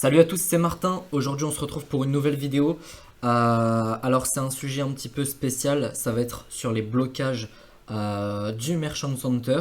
Salut à tous, c'est Martin. Aujourd'hui, on se retrouve pour une nouvelle vidéo. Alors, c'est un sujet un petit peu spécial. Ça va être sur les blocages du Merchant Center.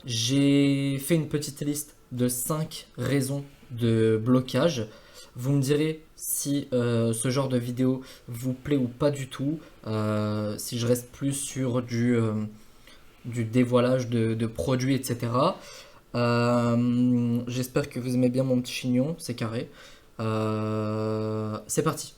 J'ai fait une petite liste de 5 raisons de blocage. Vous me direz si ce genre de vidéo vous plaît ou pas du tout. Si je reste plus sur du dévoilage de produits, etc. J'espère que vous aimez bien mon petit chignon, c'est carré. C'est parti.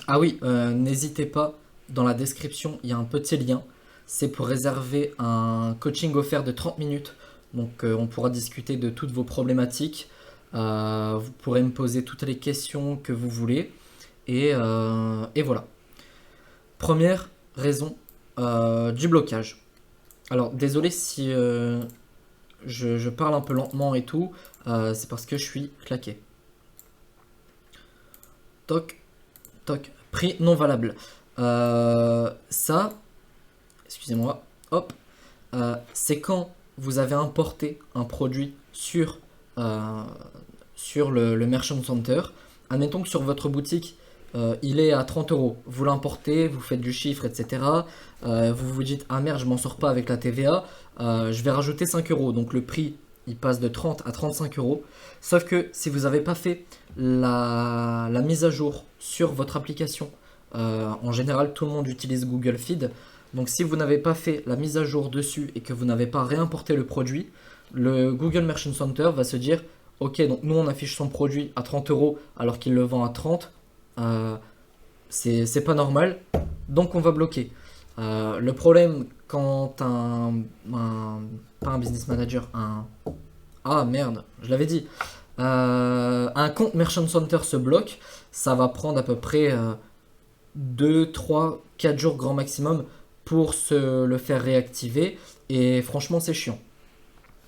Ah oui, n'hésitez pas, dans la description, il y a un petit lien. C'est pour réserver un coaching offert de 30 minutes. Donc on pourra discuter de toutes vos problématiques. Vous pourrez me poser toutes les questions que vous voulez. Et voilà. Première raison du blocage. Alors désolé si je parle un peu lentement et tout, c'est parce que je suis claqué. Toc, toc, prix non valable. Ça, excusez-moi, hop, c'est quand vous avez importé un produit euh, sur le Merchant Center. Admettons que sur votre boutique, il est à 30 euros. Vous l'importez, vous faites du chiffre, etc. Vous vous dites, ah merde, je m'en sors pas avec la TVA, je vais rajouter 5 euros. Donc le prix, il passe de 30 à 35 euros. Sauf que si vous n'avez pas fait la mise à jour sur votre application, en général, tout le monde utilise Google Feed. Donc si vous n'avez pas fait la mise à jour dessus et que vous n'avez pas réimporté le produit, le Google Merchant Center va se dire, ok, donc nous on affiche son produit à 30 euros alors qu'il le vend à 30. Euh, c'est pas normal, donc on va bloquer. Le problème quand pas un business manager, ah merde, je l'avais dit, un compte Merchant Center se bloque, ça va prendre à peu près 2, 3, 4 jours grand maximum pour se le faire réactiver, et franchement c'est chiant.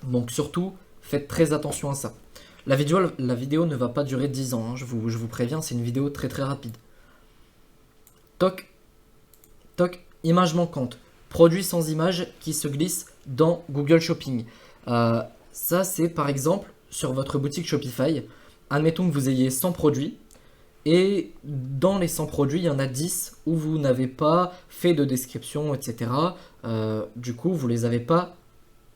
Donc surtout, faites très attention à ça. La vidéo ne va pas durer 10 ans, hein, je vous préviens, c'est une vidéo très très rapide. Toc, toc, image manquante. Produit sans image qui se glisse dans Google Shopping. Euh, Ça, c'est par exemple sur votre boutique Shopify. Admettons que vous ayez 100 produits et dans les 100 produits, il y en a 10 où vous n'avez pas fait de description, etc. Du coup, vous ne les avez pas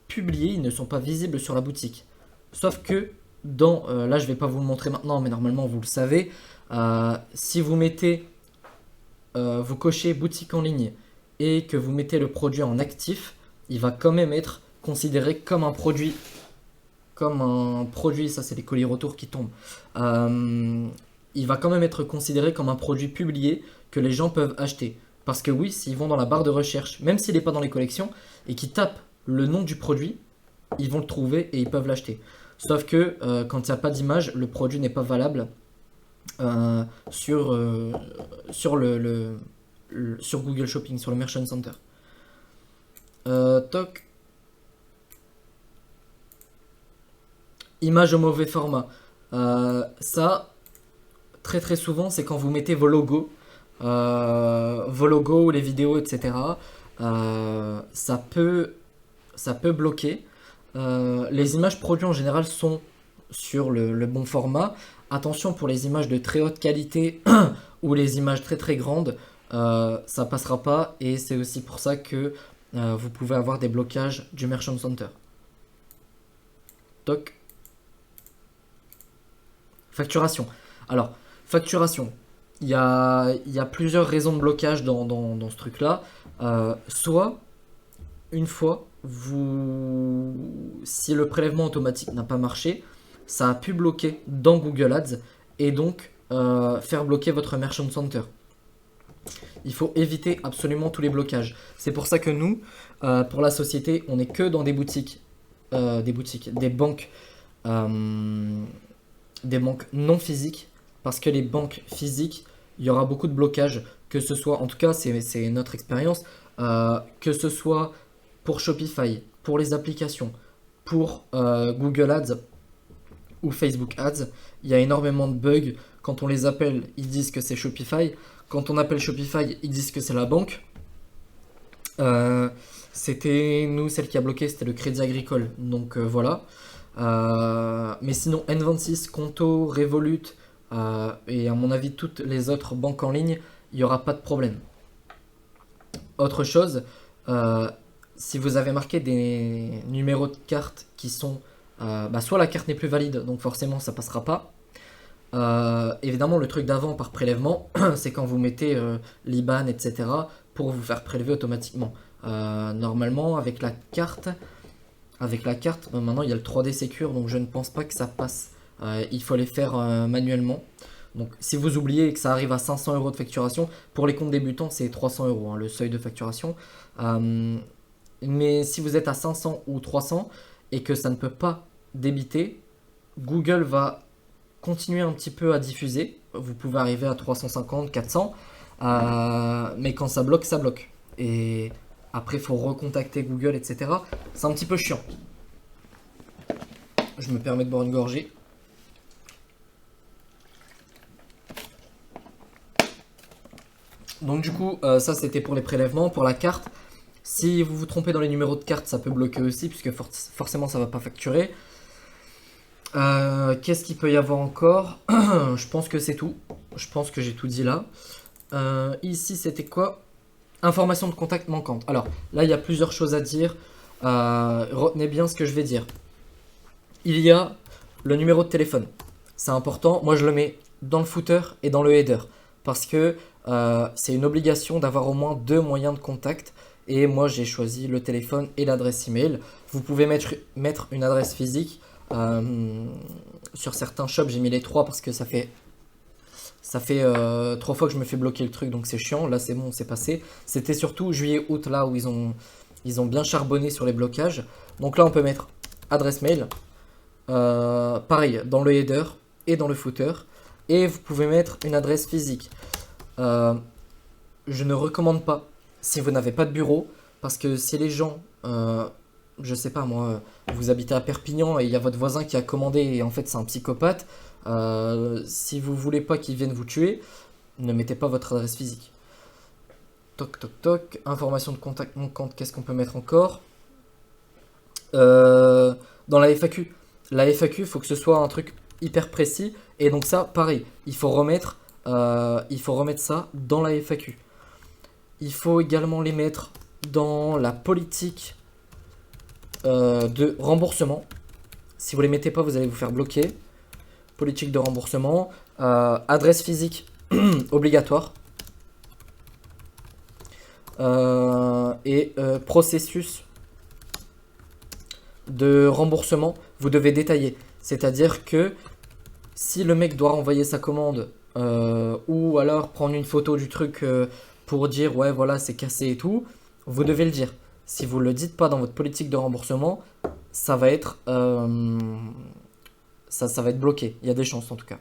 publiés, ils ne sont pas visibles sur la boutique. Sauf que là, je ne vais pas vous le montrer maintenant, mais normalement, vous le savez. Si vous mettez vous cochez boutique en ligne et que vous mettez le produit en actif, il va quand même être considéré comme un produit, ça c'est les colis retour qui tombent. Il va quand même être considéré comme un produit publié que les gens peuvent acheter. Parce que oui, s'ils vont dans la barre de recherche, même s'il n'est pas dans les collections, et qu'ils tapent le nom du produit, ils vont le trouver et ils peuvent l'acheter. Sauf que quand il n'y a pas d'image, le produit n'est pas valable sur Google Shopping, sur le Merchant Center. Toc. Image au mauvais format. Ça, très très souvent, c'est quand vous mettez vos logos, les vidéos, etc. Ça peut bloquer. Les images produites en général sont sur le bon format. Attention pour les images de très haute qualité ou les images très très grandes, ça passera pas et c'est aussi pour ça que vous pouvez avoir des blocages du Merchant Center. Toc. Facturation. Alors, facturation. Il y a plusieurs raisons de blocage dans ce truc-là. Soit, une fois, si le prélèvement automatique n'a pas marché, ça a pu bloquer dans Google Ads et donc faire bloquer votre Merchant Center. Il faut éviter absolument tous les blocages. C'est pour ça que nous, pour la société, on n'est que dans des banques, des banques non physiques, parce que les banques physiques, il y aura beaucoup de blocages, que ce soit, en tout cas, c'est notre expérience, que ce soit pour Shopify, pour les applications, pour Google Ads ou Facebook Ads, il y a énormément de bugs. Quand on les appelle, ils disent que c'est Shopify. Quand on appelle Shopify, ils disent que c'est la banque. C'était nous, celle qui a bloqué, c'était le Crédit Agricole. Donc voilà. Mais sinon, N26, Conto, Revolut et à mon avis toutes les autres banques en ligne, il n'y aura pas de problème. Autre chose, si vous avez marqué des numéros de carte qui sont... soit la carte n'est plus valide, donc forcément ça passera pas. Évidemment, le truc d'avant par prélèvement, c'est quand vous mettez l'IBAN, etc., pour vous faire prélever automatiquement. Normalement, avec la carte, maintenant il y a le 3D Secure, donc je ne pense pas que ça passe. Il faut les faire manuellement. Donc, si vous oubliez que ça arrive à 500 euros de facturation, pour les comptes débutants, c'est 300 euros, hein, le seuil de facturation. Mais si vous êtes à 500 ou 300 et que ça ne peut pas débiter, Google va continuer un petit peu à diffuser. Vous pouvez arriver à 350, 400. Mais quand ça bloque, ça bloque. Et après, il faut recontacter Google, etc. C'est un petit peu chiant. Je me permets de boire une gorgée. Donc du coup, ça c'était pour les prélèvements. Pour la carte, si vous vous trompez dans les numéros de carte, ça peut bloquer aussi, puisque forcément ça va pas facturer. Qu'est-ce qu'il peut y avoir encore? Je pense que c'est tout. Je pense que j'ai tout dit là. Ici, c'était quoi? Information de contact manquante. Alors, là, il y a plusieurs choses à dire. Retenez bien ce que je vais dire. Il y a le numéro de téléphone. C'est important. Moi, je le mets dans le footer et dans le header. Parce que c'est une obligation d'avoir au moins 2 moyens de contact. Et moi, j'ai choisi le téléphone et l'adresse email. Vous pouvez mettre une adresse physique. Sur certains shops, j'ai mis les 3 parce que ça fait 3 fois que je me fais bloquer le truc, donc c'est chiant. Là, c'est bon, c'est passé. C'était surtout juillet-août, là où ils ont bien charbonné sur les blocages. Donc là, on peut mettre adresse mail. Pareil, dans le header et dans le footer. Et vous pouvez mettre une adresse physique. Je ne recommande pas si vous n'avez pas de bureau, parce que si les gens, je sais pas moi, vous habitez à Perpignan et il y a votre voisin qui a commandé et en fait c'est un psychopathe, si vous voulez pas qu'il vienne vous tuer, ne mettez pas votre adresse physique. Toc toc toc, information de contact manquante, qu'est-ce qu'on peut mettre encore? Dans la FAQ. La FAQ, il faut que ce soit un truc hyper précis. Et donc ça, pareil, il faut remettre ça dans la FAQ. Il faut également les mettre dans la politique de remboursement. Si vous les mettez pas, vous allez vous faire bloquer. Politique de remboursement. Adresse physique obligatoire. Processus de remboursement, vous devez détailler. C'est-à-dire que si le mec doit renvoyer sa commande ou alors prendre une photo du truc pour dire ouais voilà c'est cassé et tout, vous devez le dire. Si vous ne le dites pas dans votre politique de remboursement, ça va être ça va être bloqué. Il y a des chances en tout cas.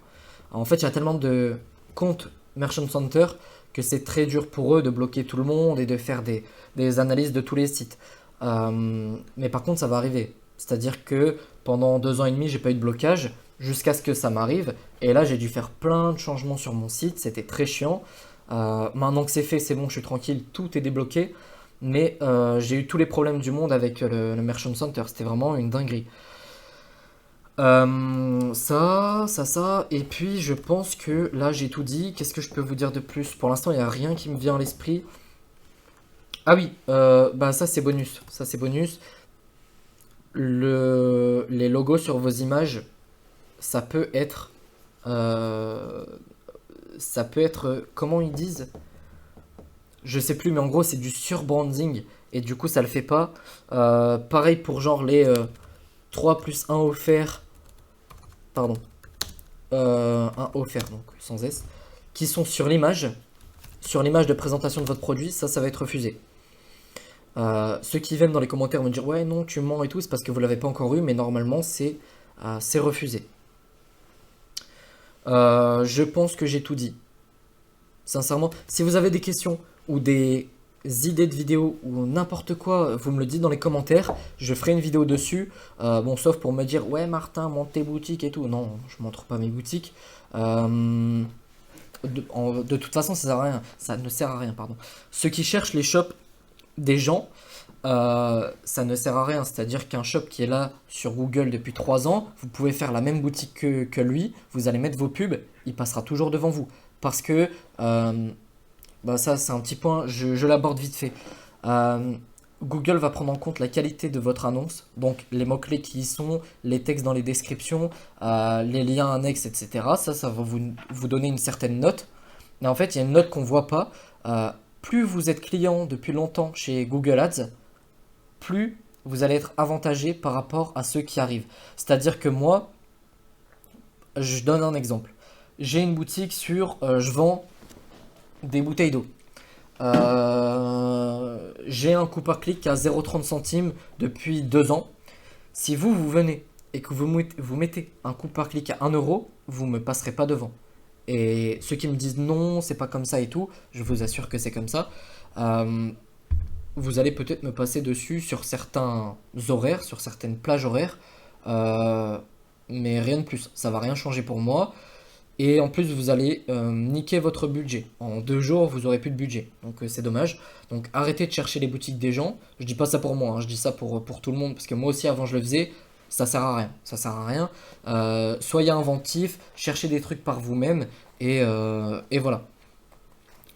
Alors, en fait, il y a tellement de comptes Merchant Center que c'est très dur pour eux de bloquer tout le monde et de faire des analyses de tous les sites. Mais par contre, ça va arriver. C'est-à-dire que pendant 2 ans et demi, j'ai pas eu de blocage jusqu'à ce que ça m'arrive. Et là, j'ai dû faire plein de changements sur mon site. C'était très chiant. Maintenant que c'est fait, c'est bon, je suis tranquille, tout est débloqué. Mais j'ai eu tous les problèmes du monde avec le Merchant Center. C'était vraiment une dinguerie. Ça. Et puis, je pense que là, j'ai tout dit. Qu'est-ce que je peux vous dire de plus? Pour l'instant, il n'y a rien qui me vient à l'esprit. Ah oui, ça c'est bonus. Ça c'est bonus. Les logos sur vos images, ça peut être, comment ils disent? Je sais plus, mais en gros c'est du surbranding et du coup ça le fait pas. Pareil pour genre les 3 plus 1 offert, pardon, 1 offert donc sans S, qui sont sur l'image de présentation de votre produit, ça va être refusé. Ceux qui viennent dans les commentaires me dire ouais non tu mens et tout, c'est parce que vous l'avez pas encore eu, mais normalement c'est refusé. Je pense que j'ai tout dit. Sincèrement, si vous avez des questions ou des idées de vidéos ou n'importe quoi, vous me le dites dans les commentaires, je ferai une vidéo dessus. Bon, sauf pour me dire ouais Martin monte tes boutiques et tout. Non, je montre pas mes boutiques. De toute façon, ça ne sert à rien, pardon. Ceux qui cherchent les shops des gens, ça ne sert à rien. C'est-à-dire qu'un shop qui est là sur Google depuis 3 ans, vous pouvez faire la même boutique que lui, vous allez mettre vos pubs, il passera toujours devant vous. Parce que, bah ça c'est un petit point, je l'aborde vite fait. Euh, Google va prendre en compte la qualité de votre annonce, donc les mots-clés qui y sont, les textes dans les descriptions, les liens annexes, etc. Ça va vous donner une certaine note. Mais en fait, il y a une note qu'on ne voit pas. Plus vous êtes client depuis longtemps chez Google Ads, plus vous allez être avantagé par rapport à ceux qui arrivent. C'est-à-dire que moi, je donne un exemple. J'ai une boutique je vends des bouteilles d'eau. J'ai un coût par clic à 0,30 centimes depuis 2 ans. Si vous venez et que vous mettez un coût par clic à 1 euro, vous ne me passerez pas devant. Et ceux qui me disent non, c'est pas comme ça et tout, je vous assure que c'est comme ça. Euh, Vous allez peut-être me passer dessus sur certains horaires, sur certaines plages horaires, euh, mais rien de plus. Ça va rien changer pour moi. Et en plus, vous allez niquer votre budget. En 2 jours, vous aurez plus de budget. Donc c'est dommage. Donc arrêtez de chercher les boutiques des gens. Je dis pas ça pour moi, hein, je dis ça pour tout le monde. Parce que moi aussi, avant, je le faisais. Ça sert à rien. Ça sert à rien. Soyez inventif, cherchez des trucs par vous-même. Et voilà.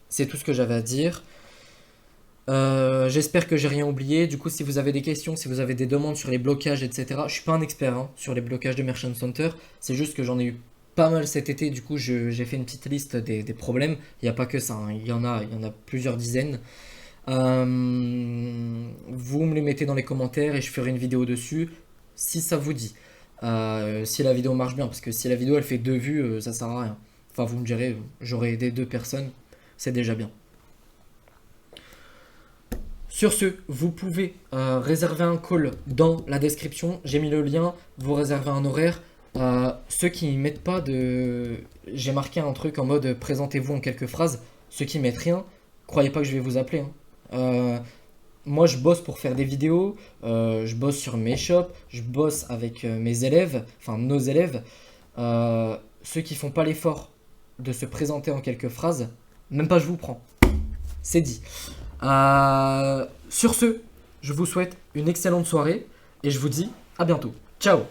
C'est tout ce que j'avais à dire. J'espère que j'ai rien oublié. Du coup, si vous avez des questions, si vous avez des demandes sur les blocages, etc. Je suis pas un expert hein, sur les blocages de Merchant Center. C'est juste que j'en ai eu pas mal cet été. Du coup, j'ai fait une petite liste des problèmes. Il n'y a pas que ça. Hein. Il y en a plusieurs dizaines. Vous me les mettez dans les commentaires et je ferai une vidéo dessus si ça vous dit. Si la vidéo marche bien, parce que si la vidéo elle fait 2 vues, ça sert à rien. Enfin, vous me direz, j'aurais aidé 2 personnes, c'est déjà bien. Sur ce, vous pouvez réserver un call dans la description. J'ai mis le lien. Vous réservez un horaire. Ceux qui mettent pas de... J'ai marqué un truc en mode présentez-vous en quelques phrases. Ceux qui mettent rien, croyez pas que je vais vous appeler. Hein. Moi, je bosse pour faire des vidéos. Je bosse sur mes shops. Je bosse avec mes élèves, enfin nos élèves. Ceux qui font pas l'effort de se présenter en quelques phrases, même pas je vous prends. C'est dit. Sur ce, je vous souhaite une excellente soirée et je vous dis à bientôt. Ciao!